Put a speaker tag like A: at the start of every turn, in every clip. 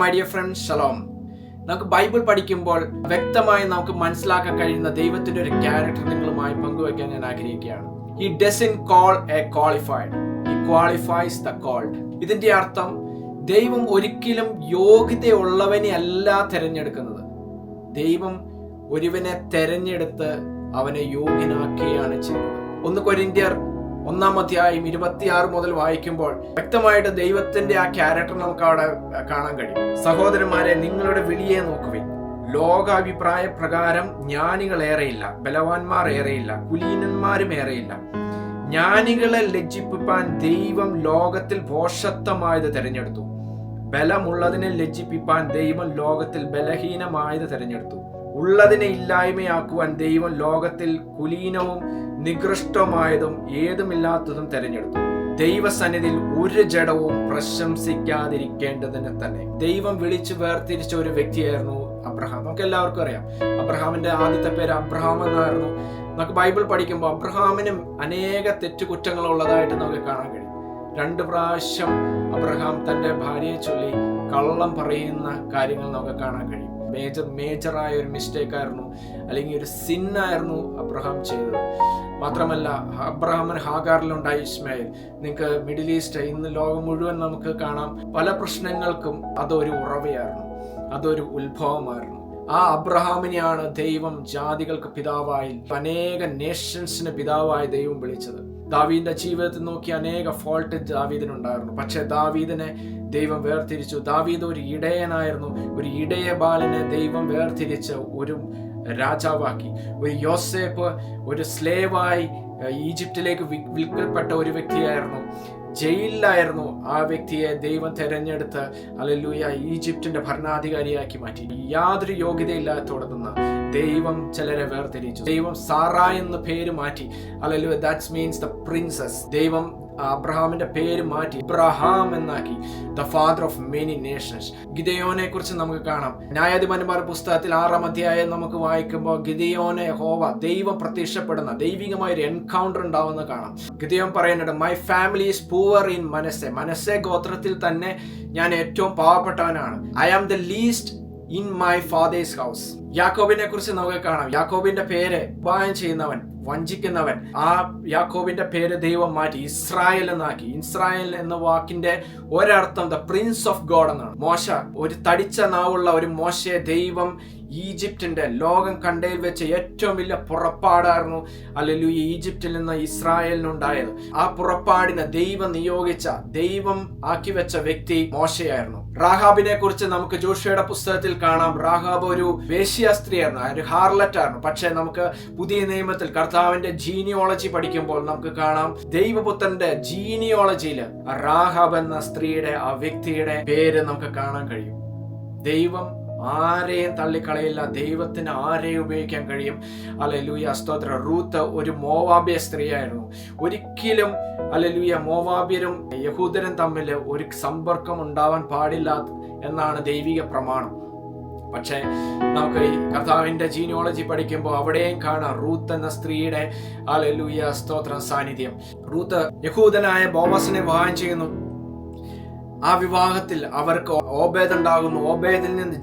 A: My dear friends, Shalom. നമുക്ക് Bible പഠിക്കുമ്പോൾ വ്യക്തമായി നമുക്ക് മനസ്സിലാക്കാൻ കഴിയുന്ന ദൈവത്തിന്റെ ഒരു ക്യാരക്ടർ നിങ്ങളുമായി പങ്കുവയ്ക്കാൻ ഞാൻ ആഗ്രഹിക്കുകയാണ്. He doesn't call a qualified, he qualifies the called. ഇതിന്റെ അർത്ഥം ദൈവം ഒരിക്കലും യോഗ്യതയുള്ളവനെ അല്ല തിരഞ്ഞെടുക്കുന്നത്. ദൈവം ഒരുവനെ തെരഞ്ഞെടുത്ത് അവനെ യോഗ്യനാക്കുകയാണ് ചെയ്യുന്നത്. 1 കൊരിന്ത്യർ 1-ാം അധ്യായം 26 മുതൽ വായിക്കുമ്പോൾ വ്യക്തമായിട്ട് ദൈവത്തിന്റെ ആ ക്യാരക്ടർ നമുക്ക് അവിടെ കാണാൻ കഴിയും. സഹോദരന്മാരെ, നിങ്ങളുടെ വിളിയെ നോക്കുവിൻ. ലോകാഭിപ്രായ പ്രകാരം ജ്ഞാനികൾ ഏറെയില്ല, ബലവാന്മാർ ഏറെയില്ല, കുലീനന്മാരും ഏറെയില്ല. ജ്ഞാനികളെ ലജ്ജിപ്പിപ്പാൻ ദൈവം ലോകത്തിൽ ഭോഷത്വമായത് തിരഞ്ഞെടുത്തു. ബലമുള്ളതിനെ ലജ്ജിപ്പിപ്പാൻ ദൈവം ലോകത്തിൽ ബലഹീനമായത് തിരഞ്ഞെടുത്തു. ഉള്ളതിനെ ഇല്ലായ്മയാക്കുവാൻ ദൈവം ലോകത്തിൽ കുലീനവും നികൃഷ്ടമായതും ഏതുമില്ലാത്തതും തിരഞ്ഞെടുത്തു. ദൈവസന്നിധിയിൽ ഒരു ജഡവും പ്രശംസിക്കാതിരിക്കേണ്ടതിന് തന്നെ ദൈവം വിളിച്ചു വേർതിരിച്ച ഒരു വ്യക്തിയായിരുന്നു അബ്രഹാം. നമുക്ക് എല്ലാവർക്കും അറിയാം, അബ്രഹാമിന്റെ ആദ്യത്തെ പേര് അബ്രഹാം എന്നായിരുന്നു. നമുക്ക് ബൈബിൾ പഠിക്കുമ്പോൾ അബ്രഹാമിനും അനേക തെറ്റുകുറ്റങ്ങൾ ഉള്ളതായിട്ട് നമുക്ക് കാണാൻ കഴിയും. 2 പ്രാവശ്യം അബ്രഹാം തന്റെ ഭാര്യയെ ചൊല്ലി കള്ളം പറയുന്ന കാര്യങ്ങൾ നമുക്ക് കാണാൻ കഴിയും. മേജറായ ഒരു മിസ്റ്റേക്ക് ആയിരുന്നു, അല്ലെങ്കിൽ ഒരു സിന്നായിരുന്നു അബ്രഹാം ചെയ്തത്. മാത്രമല്ല, അബ്രഹാമിന് ഹാഗാറിലുണ്ടായ ഇസ്മായിൽ. നിങ്ങൾക്ക് മിഡിൽ ഈസ്റ്റ്, ഇന്ന് ലോകം മുഴുവൻ നമുക്ക് കാണാം, പല പ്രശ്നങ്ങൾക്കും അതൊരു ഉറവയായിരുന്നു, അതൊരു ഉത്ഭവമായിരുന്നു. ആ അബ്രഹാമിനെയാണ് ദൈവം ജാതികൾക്ക് പിതാവായി, അനേക നേഷൻസിന് പിതാവായി ദൈവം വിളിച്ചത്. ദാവീദിന്റെ ജീവിതത്തിൽ നോക്കി അനേക ഫോൾട്ട് ദാവീദിനുണ്ടായിരുന്നു. പക്ഷെ ദാവീദിനെ ദൈവം വേർതിരിച്ചു. ദാവീദ് ഒരു ഇടയനായിരുന്നു. ഒരു ഇടയ ബാലനെ ദൈവം വേർതിരിച്ച് ഒരു രാജാവാക്കി. ഒരു യോസേപ്പ് ഒരു സ്ലേവായി ഈജിപ്തിലേക്ക് വിൽക്കപ്പെട്ട ഒരു വ്യക്തിയായിരുന്നു. ജയിലിലായിരുന്നു. ആ വ്യക്തിയെ ദൈവം തെരഞ്ഞെടുത്ത് ഹല്ലേലൂയ ഈജിപ്തിന്റെ ഭരണാധികാരിയാക്കി മാറ്റി. യാതൊരു യോഗ്യതയില്ലാത്തോടുന്ന ദൈവം ചിലരെ വേർതിരിച്ചു. ദൈവം സാറാ എന്ന് പേര് മാറ്റി. Hallelujah, that means the princess. ദൈവം അബ്രഹാമിന്റെ പേര് മാറ്റി ഇബ്രാഹാം എന്നാക്കി, the father of many nations. ഗിദെയോനെ കുറിച്ച് നമുക്ക് കാണാം. ന്യായാധിപന്മാരുടെ പുസ്തകത്തിൽ 6-ാം അധ്യായം നമുക്ക് വായിക്കുമ്പോൾ ഗിദെയോനെ ദൈവം പ്രത്യക്ഷപ്പെടുന്ന ദൈവികമായ ഒരു എൻകൗണ്ടർ ഉണ്ടാവുന്ന കാണാം. ഗിദെയോൻ പറയുന്നുണ്ട്, my family is poor in Manasseh ഗോത്രത്തിൽ തന്നെ ഞാൻ ഏറ്റവും പാവപ്പെട്ടവനാണ്. I am the least in my father's house. യാക്കോബിനെ കുറിച്ച് നമുക്ക് കാണാം. യാക്കോബിന്റെ പേര് ഉപായം ചെയ്യുന്നവൻ, വഞ്ചിക്കുന്നവൻ. ആ യാക്കോബിന്റെ പേര് ദൈവം മാറ്റി ഇസ്രായേൽ എന്നാക്കി. ഇസ്രായേൽ എന്ന വാക്കിന്റെ ഒരർത്ഥം ദ പ്രിൻസ് ഓഫ് ഗോഡ് എന്നാണ്. മോശ, ഒരു തടിച്ച നാവുള്ള ഒരു മോശയെ ദൈവം ഈജിപ്തിന്റെ ലോകം കണ്ടതിൽ വെച്ച് ഏറ്റവും വലിയ പുറപ്പാടായിരുന്നു ഹല്ലേലൂയ ഈജിപ്തിൽ നിന്ന് ഇസ്രായേലിനുണ്ടായത്. ആ പുറപ്പാടിനെ ദൈവം നിയോഗിച്ച, ദൈവം ആക്കി വെച്ച വ്യക്തി മോശയായിരുന്നു. റാഹാബിനെ കുറിച്ച് നമുക്ക് ജോഷുവയുടെ പുസ്തകത്തിൽ കാണാം. റാഹാബ് ഒരു വേശ്യ സ്ത്രീയായിരുന്നു, ഒരു ഹാർലറ്റ് ആയിരുന്നു. പക്ഷെ നമുക്ക് പുതിയ നിയമത്തിൽ കർത്താവിന്റെ ജീനിയോളജി പഠിക്കുമ്പോൾ നമുക്ക് കാണാം, ദൈവപുത്രന്റെ ജീനിയോളജിയിൽ റാഹാബ് എന്ന സ്ത്രീയുടെ, ആ വ്യക്തിയുടെ പേര് നമുക്ക് കാണാൻ കഴിയും. ദൈവം ആരെയും തള്ളിക്കളയില്ല. ദൈവത്തിന് ആരെയും ഉപയോഗിക്കാൻ കഴിയും. ഹല്ലേലൂയ, സ്തോത്രം. റൂത്ത് ഒരു മോവാബ്യ സ്ത്രീയായിരുന്നു. ഒരിക്കലും ഹല്ലേലൂയ മോവാബ്യരും യഹൂദരും തമ്മിൽ ഒരു സമ്പർക്കം ഉണ്ടാവാൻ പാടില്ല എന്നാണ് ദൈവിക പ്രമാണം. പക്ഷേ നമുക്ക് ഈ കർത്താവിന്റെ ജീനിയോളജി പഠിക്കുമ്പോൾ അവിടെയും കാണാം റൂത്ത് എന്ന സ്ത്രീയുടെ ഹല്ലേലൂയ സ്തോത്രം സാന്നിധ്യം. റൂത്ത് യഹൂദനായ ബോവസിനെ വിവാഹം ചെയ്യുന്നു. ആ വിവാഹത്തിൽ അവർക്ക് ഓബേദ് ഉണ്ടാകുന്നു. ഓബേദിൽ നിന്ന്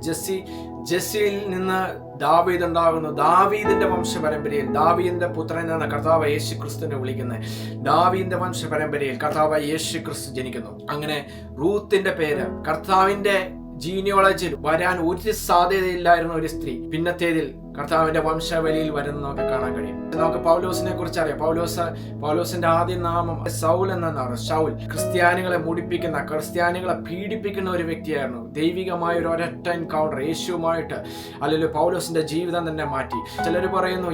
A: ജെസ്സിയിൽ നിന്ന് ദാവീദ് ഉണ്ടാകുന്നു. ദാവീദിന്റെ വംശപരമ്പരയിൽ, ദാവീദിന്റെ പുത്രനാണ് കർത്താവ് യേശു ക്രിസ്തുവിനെ വിളിക്കുന്നത്. ദാവീദിന്റെ വംശപരമ്പരയിൽ കർത്താവ് യേശു ക്രിസ്തു ജനിക്കുന്നു. അങ്ങനെ റൂത്തിന്റെ പേര് കർത്താവിന്റെ ജീനിയോളജിയിൽ വരാൻ ഒരു സാധ്യതയില്ലായിരുന്ന ഒരു സ്ത്രീ പിന്നത്തേതിൽ കർത്താവിന്റെ വംശാവലിയിൽ വരുന്ന നമുക്ക് കാണാൻ കഴിയും. നമുക്ക് പൗലോസിനെ കുറിച്ച് അറിയാം. പൗലോസിന്റെ ആദ്യ നാമം സൗൽ എന്നാണ്. ശൗൽ ക്രിസ്ത്യാനികളെ മുടിപ്പിക്കുന്ന, ക്രിസ്ത്യാനികളെ പീഡിപ്പിക്കുന്ന ഒരു വ്യക്തിയായിരുന്നു. ദൈവികമായ ഒരു ഒരൊറ്റ എൻകൗണ്ടർ യേശുവുമായിട്ട് അല്ലെങ്കിൽ പൗലോസിന്റെ ജീവിതം തന്നെ മാറ്റി. ചിലർ പറയുന്നു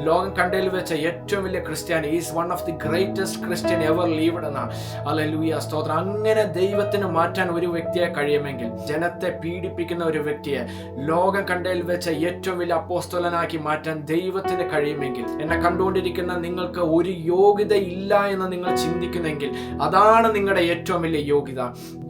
A: ലോകം കണ്ടതിൽ വെച്ച ഏറ്റവും വലിയ ക്രിസ്ത്യാനി, is one of the greatest Christian ever lived എന്നാണ്. ഹല്ലേലൂയ, സ്തോത്രം. അങ്ങനെ ദൈവത്തിന് മാറ്റാൻ ഒരു വ്യക്തിയെ കഴിയുമെങ്കിൽ, ജനത്തെ പീഡിപ്പിക്കുന്ന ഒരു വ്യക്തിയെ ലോകം കണ്ടതിൽ വെച്ച ഏറ്റവും വലിയ അപ്പോസ്തലനാക്കി മാറ്റാൻ ദൈവത്തിന് കഴിയുമെങ്കിൽ, എന്നെ കണ്ടുകൊണ്ടിരിക്കുന്ന നിങ്ങൾക്ക് ഒരു യോഗ്യത ഇല്ല എന്ന് നിങ്ങൾ ചിന്തിക്കുന്നെങ്കിൽ അതാണ് നിങ്ങളുടെ ഏറ്റവും വലിയ യോഗ്യത.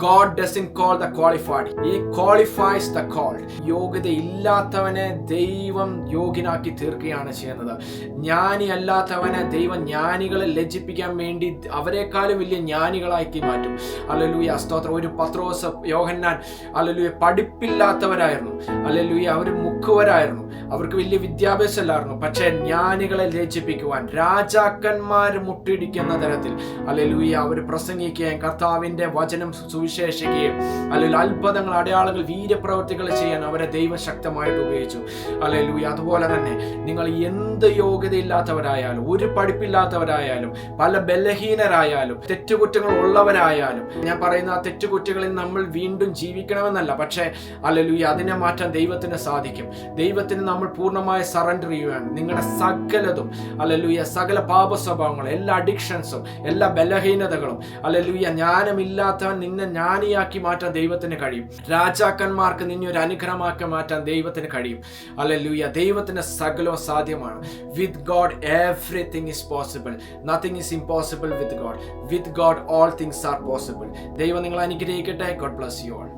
A: God doesn't call the qualified, he qualifies the called. യോഗ്യത ഇല്ലാത്തവനെ ദൈവം യോഗ്യനാക്കി തീർക്കുകയാണ് ചെയ്യുന്നത്. ജ്ഞാനി അല്ലാത്തവനെ ദൈവം ജ്ഞാനികളെ ലജ്ജിപ്പിക്കാൻ വേണ്ടി അവരെക്കാളും വലിയ ജ്ഞാനികളാക്കി മാറ്റും. ഹല്ലേലൂയ, സ്തോത്രം. ഒരു പത്രോസ്, യോഹന്നാൻ ഹല്ലേലൂയ പഠിപ്പില്ലാത്തവരായിരുന്നു. ഹല്ലേലൂയ അവർ മുക്കുവരായിരുന്നു, അവർക്ക് വലിയ വിദ്യാഭ്യാസം ഇല്ലായിരുന്നു. പക്ഷേ ജ്ഞാനികളെ ലജ്ജിപ്പിക്കുവാൻ, രാജാക്കന്മാർ മുട്ടിടിക്കുന്ന തരത്തിൽ ഹല്ലേലൂയ അവർ പ്രസംഗിക്കുകയും കർത്താവിന്റെ വചനം സുവിശേഷിക്കുകയും അല്ലെങ്കിൽ അത്ഭുതങ്ങൾ, അടയാളങ്ങൾ, വീര്യപ്രവൃത്തികൾ ചെയ്യാൻ അവരെ ദൈവം ശക്തമായിട്ട് ഉപയോഗിച്ചു. ഹല്ലേലൂയ. അതുപോലെ തന്നെ നിങ്ങൾ എന്ത് യോഗ്യതയില്ലാത്തവരായാലും, ഒരു പഠിപ്പില്ലാത്തവരായാലും, പല ബലഹീനരായാലും, തെറ്റുകുറ്റങ്ങൾ ഉള്ളവരായാലും, ഞാൻ പറയുന്ന ആ തെറ്റുകുറ്റങ്ങളിൽ നമ്മൾ വീണ്ടും ജീവിക്കണമെന്നല്ല, പക്ഷേ ഹല്ലേലൂയ അതിനെ മാറ്റാൻ ദൈവത്തിന് സാധിക്കും. ദൈവത്തിന് നമ്മൾ പൂർണ്ണമായി സറണ്ടർ ചെയ്യുകയാണ്. നിങ്ങളുടെ സകലതും ഹല്ലേലൂയ, സകല പാപ സ്വഭാവങ്ങളും, എല്ലാ അഡിക്ഷൻസും, എല്ലാ ബലഹീനതകളും ഹല്ലേലൂയ, ജ്ഞാനമില്ലാത്തവൻ നിന്നെ ജ്ഞാനിയാക്കി മാറ്റാൻ ദൈവത്തിന് കഴിയും. രാജാക്കന്മാർക്ക് നിന്നെ ഒരു അനുഗ്രഹമാക്കി മാറ്റാൻ ദൈവത്തിന് കഴിയും. ഹല്ലേലൂയ. ദൈവത്തിന് സകലവും സാധ്യമാണ്. With God everything is possible. Nothing is impossible with God. With God all things are possible. ദൈവം നിങ്ങളെ അനുഗ്രഹിക്കട്ടെ. God bless you all.